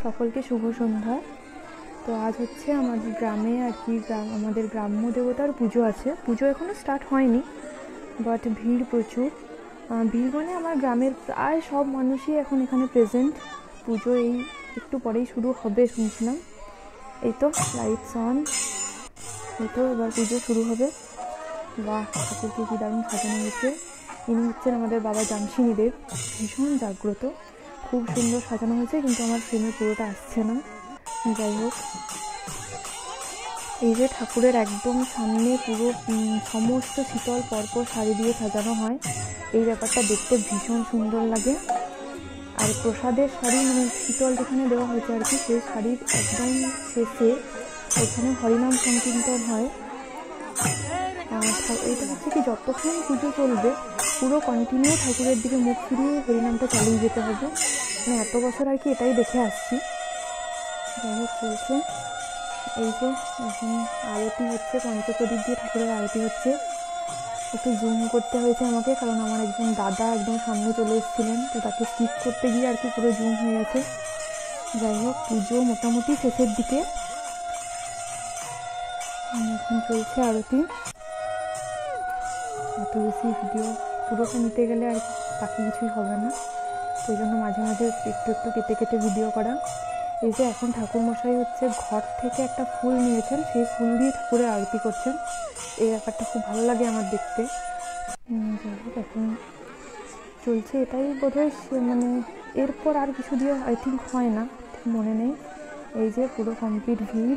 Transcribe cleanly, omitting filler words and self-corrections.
সকলকে শুভ সন্ধ্যা। তো আজ হচ্ছে আমাদের গ্রামে আর কি আমাদের গ্রাম্য দেবতার পুজো আছে। পুজো এখনও স্টার্ট হয়নি, বাট ভিড় প্রচুর। ভিড় মানে আমার গ্রামের প্রায় সব মানুষই এখন এখানে প্রেজেন্ট। পুজো এই একটু পরেই শুরু হবে শুনছিলাম। এই তো লাইটস অন, এই তো এবার পুজো শুরু হবে। বাহ, ঠাকুরকে কী দারুণ সাজানো হয়েছে। ইনি হচ্ছেন আমাদের বাবা জামশিনী দেব, ভীষণ জাগ্রত, খুব সুন্দর সাজানো হয়েছে, কিন্তু আমার ফ্রেমে পুরোটা আসছে না। যাই হোক, এই যে ঠাকুরের একদম সামনে পুরো সমস্ত শীতল পরপর শাড়ি দিয়ে সাজানো হয়, এই ব্যাপারটা দেখতে ভীষণ সুন্দর লাগে। আর প্রসাদের শাড়ি মানে শীতল যেখানে দেওয়া হয়েছে আর কি, সেই শাড়ির একদম শেষে এখানে হরিনাম সংকীর্তন হয়। এটা হচ্ছে কি, যতক্ষণ পুজো চলবে পুরো কন্টিনিউ ঠাকুরের দিকে মুখ ফিরিয়ে হরিনামটা চালিয়ে যেতে হবে। মানে এত বছর আর কি এটাই দেখে আসছি। যাই হোক, চলছে। এই যে এখন আরতি হচ্ছে, পঞ্চপ্রদীপ দিয়ে ঠাকুরের আরতি হচ্ছে। একটু জুম করতে হয়েছে আমাকে, কারণ আমার একজন দাদা একদম সামনে চলে এসেছিলেন, তো তাকে স্কিপ করতে গিয়ে আর কি পুরো জুম হয়ে গেছে। যাই হোক, পুজো মোটামুটি শেষের দিকে, এখন চলছে আরতি। এত বেশি ভিডিও পুরোটা নিতে গেলে আর বাকি কিছুই হবে না, সেই জন্য মাঝে মাঝে একটু একটু কেটে কেটে ভিডিও করা। এই যে এখন ঠাকুরমশাই হচ্ছে ঘর থেকে একটা ফুল নিয়েছেন, সেই ফুল দিয়ে ঠাকুরের আরতি করছেন। এই ব্যাপারটা খুব ভালো লাগে আমার দেখতে। যাই হোক, এখন চলছে এটাই বোধহয়, মানে এরপর আর কিছু দিয়ে আই থিঙ্ক হয় না, ঠিক মনে নেই। এই যে পুরো কমপ্লিট ভিড়।